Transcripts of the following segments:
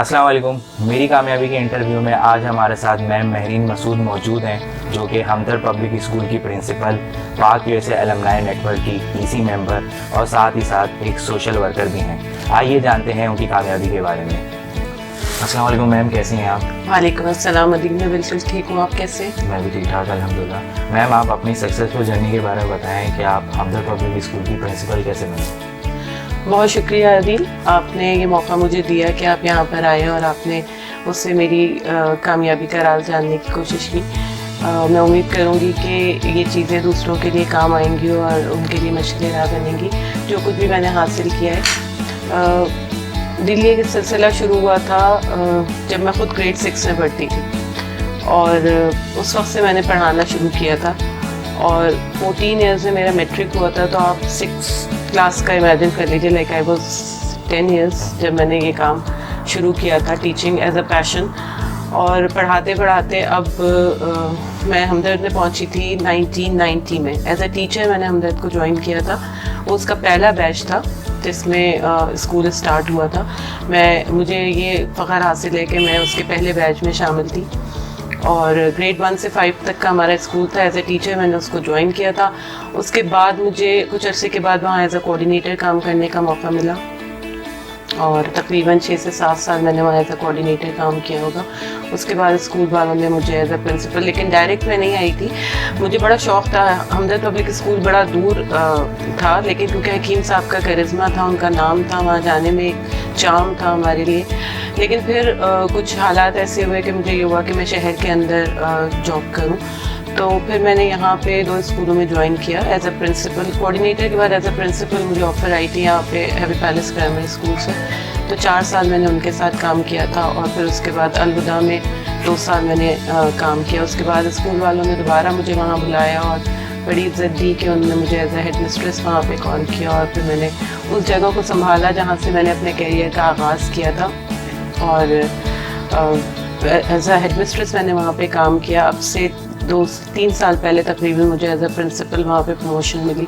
السلام علیکم. میری کامیابی کے انٹرویو میں آج ہمارے ساتھ میم مہرین مسعود موجود ہیں جو کہ ہمدرد پبلک اسکول کی پرنسپل، پاک USA المنائی نیٹ ورک کی EC ممبر اور ساتھ ہی ساتھ ایک سوشل ورکر بھی ہیں. آئیے جانتے ہیں ان کی کامیابی کے بارے میں. السلام علیکم میم، کیسی ہیں آپ؟ وعلیکم السلام عدیم، میں بالکل ٹھیک ہوں. آپ کیسے؟ میں بھی ٹھیک ٹھاک الحمدللہ. میم آپ اپنی سکسیزفل جرنی کے بارے میں بتائیں کہ آپ ہمدرد پبلک اسکول کی پرنسپل کیسے بنے؟ بہت شکریہ عدیل، آپ نے یہ موقع مجھے دیا کہ آپ یہاں پر آئے اور آپ نے مجھ سے میری کامیابی کا راز جاننے کی کوشش کی. میں امید کروں گی کہ یہ چیزیں دوسروں کے لیے کام آئیں گی اور ان کے لیے مشکل راہ بنیں گی. جو کچھ بھی میں نے حاصل کیا ہے، دلی ایک سلسلہ شروع ہوا تھا جب میں خود گریڈ 6 میں پڑھتی تھی اور اس وقت سے میں نے پڑھانا شروع کیا تھا. اور 14 ایئرز میں میرا میٹرک ہوا تھا، تو آپ 6 کلاس کا امیجن کر لیجیے. لائک آئی واز 10 ایئرس جب میں نے یہ کام شروع کیا تھا، ٹیچنگ ایز اے پیشن. اور پڑھاتے پڑھاتے اب میں ہمدرد میں پہنچی تھی 1990 میں. ایز اے ٹیچر میں نے ہمدرد کو جوائن کیا تھا. وہ اس کا پہلا بیچ تھا جس میں اسکول اسٹارٹ ہوا تھا. مجھے یہ فخر حاصل ہے کہ میں اس کے پہلے بیچ میں شامل تھی. اور گریڈ 1 سے 5 تک کا ہمارا اسکول تھا. ایز اے ٹیچر میں نے اس کو جوائن کیا تھا. اس کے بعد مجھے کچھ عرصے کے بعد وہاں ایز اے کوآرڈینیٹر کام کرنے کا موقع ملا اور تقریباً 6 سے 7 سال میں نے وہاں ایز اے کوآرڈینیٹر کام کیا ہوگا. اس کے بعد اسکول والوں نے مجھے ایز اے پرنسپل، لیکن ڈائریکٹ میں نہیں آئی تھی. مجھے بڑا شوق تھا. ہمدرد پبلک اسکول بڑا دور تھا، لیکن کیونکہ حکیم صاحب کا کرزمہ تھا، ان کا نام تھا، وہاں جانے میں ایک چارم تھا ہمارے لیے. لیکن پھر کچھ حالات ایسے ہوئے کہ مجھے یہ ہوا کہ میں شہر کے اندر جاب کروں. تو پھر میں نے یہاں پہ 2 اسکولوں میں جوائن کیا ایز اے پرنسپل. کوآرڈینیٹر کے بعد ایز اے پرنسپل مجھے آفر آئی تھی یہاں پہ ہیوی پیلس پرائمری اسکول سے. تو 4 سال میں نے ان کے ساتھ کام کیا تھا. اور پھر اس کے بعد الوداع میں 2 سال میں نے کام کیا. اس کے بعد اسکول والوں نے دوبارہ مجھے وہاں بلایا اور بڑی عزت دی کہ انہوں نے مجھے ایز اے ہیڈ مسٹریس وہاں پہ کال کیا. اور پھر میں نے اس جگہ کو سنبھالا جہاں سے میں نے اپنے کیریئر کا آغاز کیا تھا. اور ایز اے ہیڈ مسٹریس میں نے وہاں پہ کام کیا. اب سے 2-3 سال پہلے تقریباً مجھے ایز اے پرنسپل وہاں پہ پروموشن ملی.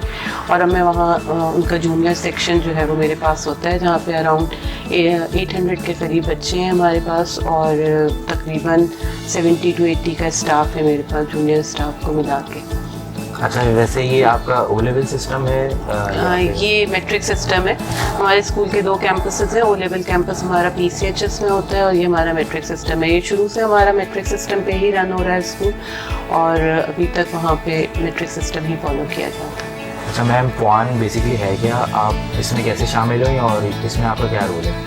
اور اب میں وہاں ان کا جونیئر سیکشن جو ہے وہ میرے پاس ہوتا ہے، جہاں پہ اراؤنڈ 800 کے قریب بچے ہیں ہمارے پاس اور تقریباً 70 to 80 کا اسٹاف ہے میرے پاس، جونیئر اسٹاف کو ملا کے. اچھا، ویسے یہ آپ کا او لیول سسٹم ہے؟ یہ میٹرک سسٹم ہے. ہمارے اسکول کے 2 کیمپسز ہیں. او لیول کیمپس ہمارا PCHS میں ہوتا ہے اور یہ ہمارا میٹرک سسٹم ہے. یہ شروع سے ہمارا میٹرک سسٹم پہ ہی رن ہو رہا ہے اسکول، اور ابھی تک وہاں پہ میٹرک سسٹم ہی فالو کیا جاتا ہے. اچھا میم، پوان بیسکلی ہے کیا؟ آپ اس میں کیسے شامل ہوئی اور اس میں آپ کا کیا رول ہے؟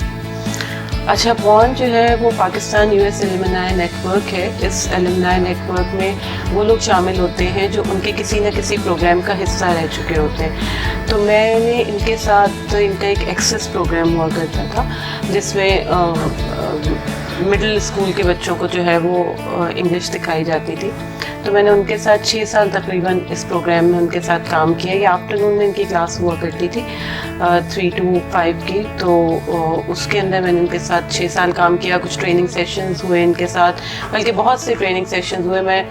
اچھا، پوان جو ہے وہ Pakistan US alumni network ہے. اس المنائی نیٹ ورک میں وہ لوگ شامل ہوتے ہیں جو ان کے کسی نہ کسی پروگرام کا حصہ رہ چکے ہوتے ہیں. تو میں نے ان کے ساتھ ان کا ایک ایکسیس پروگرام ہوا کرتا تھا جس میں مڈل اسکول کے بچوں کو جو ہے وہ انگلش سکھائی جاتی تھی. تو میں نے ان کے ساتھ 6 سال تقریباً اس پروگرام میں ان کے ساتھ کام کیا. یہ آفٹرنون میں ان کی کلاس ہوا کرتی تھی 3 to 5 کی. تو اس کے اندر میں نے ان کے ساتھ 6 سال کام کیا. کچھ ٹریننگ سیشنز ہوئے ان کے ساتھ، بلکہ بہت سے ٹریننگ سیشنز ہوئے. میں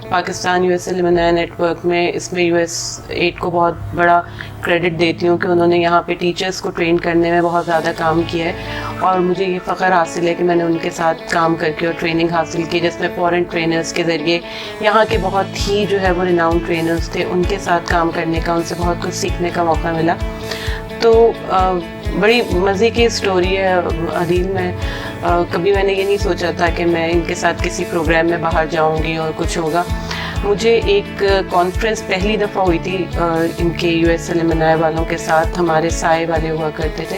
Pakistan US alumni network میں اس میں US 8 کو بہت بڑا کریڈٹ دیتی ہوں کہ انہوں نے یہاں پہ ٹیچرز کو ٹرین کرنے میں بہت زیادہ کام کیا ہے. اور مجھے یہ فخر حاصل ہے کہ میں نے ان کے ساتھ کام کر کے اور ٹریننگ حاصل کی، جس میں فورن ٹرینرز کے ذریعے یہاں کے بہت ہی جو ہے وہ ریناؤنڈ ٹرینرز تھے، ان کے ساتھ کام کرنے کا، ان سے بہت کچھ سیکھنے کا موقع ملا. تو بڑی مزے کی اسٹوری ہے عدیل. میں کبھی میں نے یہ نہیں سوچا تھا کہ میں ان کے ساتھ کسی پروگرام میں باہر جاؤں گی اور کچھ ہوگا. مجھے ایک کانفرنس پہلی دفعہ ہوئی تھی ان کے US المنائی والوں کے ساتھ، ہمارے سائے والے ہوا کرتے تھے.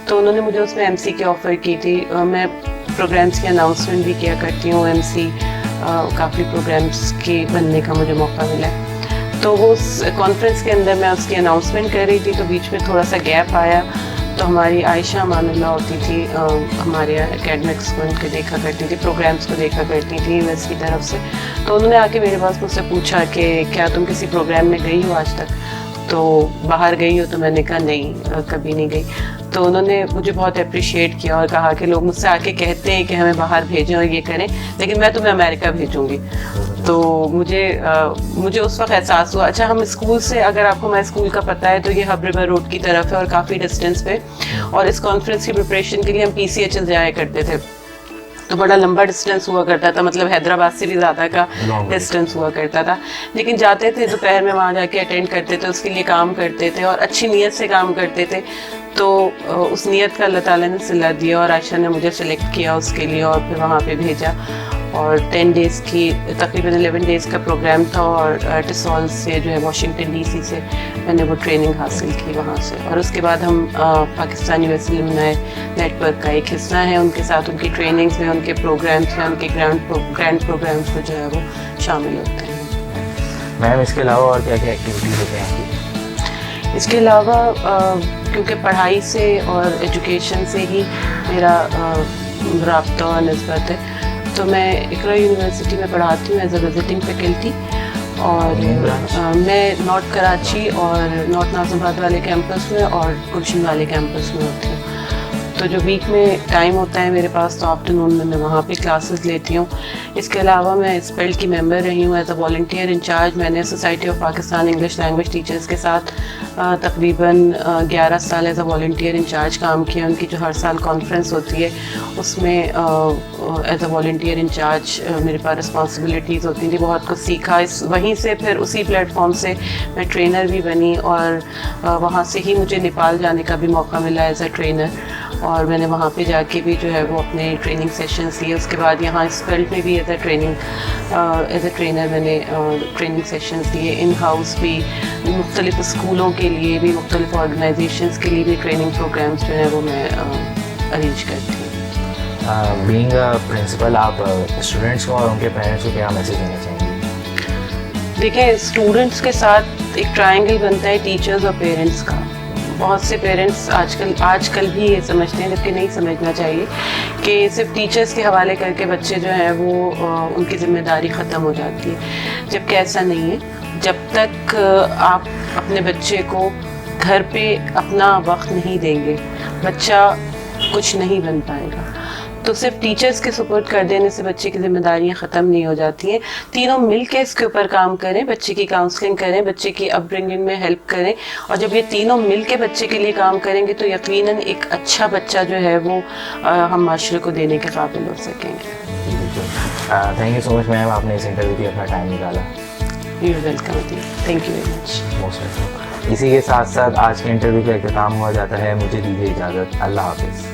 تو انہوں نے مجھے اس میں MC کی آفر کی تھی. میں پروگرامس کی اناؤنسمنٹ بھی کیا کرتی ہوں، MC کافی پروگرامس کے بننے کا مجھے موقع ملا. تو وہ اس کانفرنس کے اندر میں اس کی اناؤنسمنٹ کر رہی تھی، تو بیچ میں تھوڑا سا گیپ آیا. تو ہماری عائشہ امان اللہ ہوتی تھی، ہمارے اکیڈمکس کو ان کے دیکھا کرتی تھی، پروگرامس کو دیکھا کرتی تھی US کی طرف سے. تو انہوں نے آ کے میرے پاس مجھ سے پوچھا کہ کیا تم کسی پروگرام میں گئی ہو آج تک؟ تو باہر گئی ہو؟ تو میں نے کہا نہیں کبھی نہیں گئی. تو انہوں نے مجھے بہت اپریشیٹ کیا اور کہا کہ لوگ مجھ سے آ کے کہتے ہیں کہ ہمیں باہر بھیجیں اور یہ کریں, لیکن میں تمہیں امریکہ بھیجوں گی. تو مجھے اس وقت احساس ہوا اچھا ہم اسکول سے, اگر آپ کو ہمارے اسکول کا پتہ ہے تو یہ ہب ریور روڈ کی طرف ہے اور کافی ڈسٹینس پہ, اور اس کانفرنس کی پریپریشن کے لیے ہم PCHL جایا کرتے تھے. تو بڑا لمبا ڈسٹینس ہوا کرتا تھا, مطلب حیدرآباد سے بھی زیادہ کا ڈسٹینس ہوا کرتا تھا, لیکن جاتے تھے دوپہر میں وہاں جا کے اٹینڈ کرتے تھے, اس کے لیے کام کرتے تھے اور اچھی نیت سے کام کرتے تھے. تو اس نیت کا اللہ تعالیٰ نے صلہ دیا اور عائشہ نے مجھے سلیکٹ کیا اس کے لیے اور پھر وہاں پہ بھیجا. اور 10 days کی تقریباً 11 days کا پروگرام تھا, اور ٹسال سے جو ہے واشنگٹن DC سے میں نے وہ ٹریننگ حاصل کی وہاں سے. اور اس کے بعد ہم Pakistan US alumni network کا ایک حصہ ہیں, ان کے ساتھ ان کی ٹریننگس میں, ان کے پروگرامس میں, ان کے گرانڈ پروگرامس میں جو ہے وہ شامل ہوتے ہیں. میم اس کے علاوہ اور کیا کیا ایکٹیویٹیز ہوتے ہیں آپ کی؟ اس کے علاوہ کیونکہ پڑھائی سے اور ایجوکیشن سے ہی میرا رابطہ اور نسبت ہے, تو میں اقرا یونیورسٹی میں پڑھاتی ہوں ایز اے وزٹنگ فیکلٹی, اور میں نارتھ کراچی اور نارتھ ناظم آباد والے کیمپس میں اور گلشن والے کیمپس میں ہوتی ہوں. تو جو ویک میں ٹائم ہوتا ہے میرے پاس تو آفٹرنون میں وہاں پہ کلاسز لیتی ہوں. اس کے علاوہ میں اسپیلڈ کی ممبر رہی ہوں ایز اے والنٹیئر انچارج. میں نے society of Pakistan English language teachers کے ساتھ تقریباً 11 سال ایز اے والنٹیئر انچارج کام کیا. ان کی جو ہر سال کانفرنس ہوتی ہے اس میں ایز اے والنٹیئر انچارج میرے پاس رسپانسبلٹیز ہوتی تھیں. بہت کچھ سیکھا وہیں سے, پھر اسی پلیٹ فارم سے میں ٹرینر بھی بنی, اور وہاں سے ہی مجھے نیپال جانے کا بھی موقع ملا ایز اے ٹرینر, اور میں نے وہاں پہ جا کے بھی جو ہے وہ اپنے ٹریننگ سیشنز لیے. اس کے بعد یہاں اس فیلڈ میں بھی ایز اے ٹرینر میں نے ٹریننگ سیشنز لیے. ان ہاؤس بھی مختلف اسکولوں کے لیے بھی, مختلف آرگنائزیشنز کے لیے بھی ٹریننگ پروگرامس جو ہیں وہ میں ارینج کرتی ہوں. بینگ اے پرنسپل, آپ اسٹوڈنٹس کو اور ان کے پیرنٹس کو کیا میسیج دینا چاہیں گے؟ دیکھیں اسٹوڈنٹس کے ساتھ ایک ٹرائنگل بنتا ہے ٹیچرز اور پیرنٹس کا. بہت سے پیرنٹس آج کل بھی یہ سمجھتے ہیں, جبکہ نہیں سمجھنا چاہیے, کہ صرف ٹیچرز کے حوالے کر کے بچے جو ہیں وہ ان کی ذمہ داری ختم ہو جاتی ہے, جبکہ ایسا نہیں ہے. جب تک آپ اپنے بچے کو گھر پہ اپنا وقت نہیں دیں گے, بچہ کچھ نہیں بن پائے گا. تو صرف ٹیچرز کے سپورٹ کر دینے سے بچے کی ذمہ داریاں ختم نہیں ہو جاتی ہیں. تینوں مل کے اس کے اوپر کام کریں, بچے کی کاؤنسلنگ کریں, بچے کی اپ برنگنگ میں ہیلپ کریں, اور جب یہ تینوں مل کے بچے کے لیے کام کریں گے تو یقیناً ایک اچھا بچہ جو ہے وہ ہم معاشرے کو دینے کے قابل ہو سکیں گے. تھینک یو سو مچ میم, آپ نے اس انٹرویو کے اپنا ٹائم نکالا. You welcome. Thank you very much. Most welcome. اسی کے ساتھ ساتھ آج کے انٹرویو کا اختتام ہوا جاتا ہے. مجھے دیجیے اجازت. اللہ حافظ.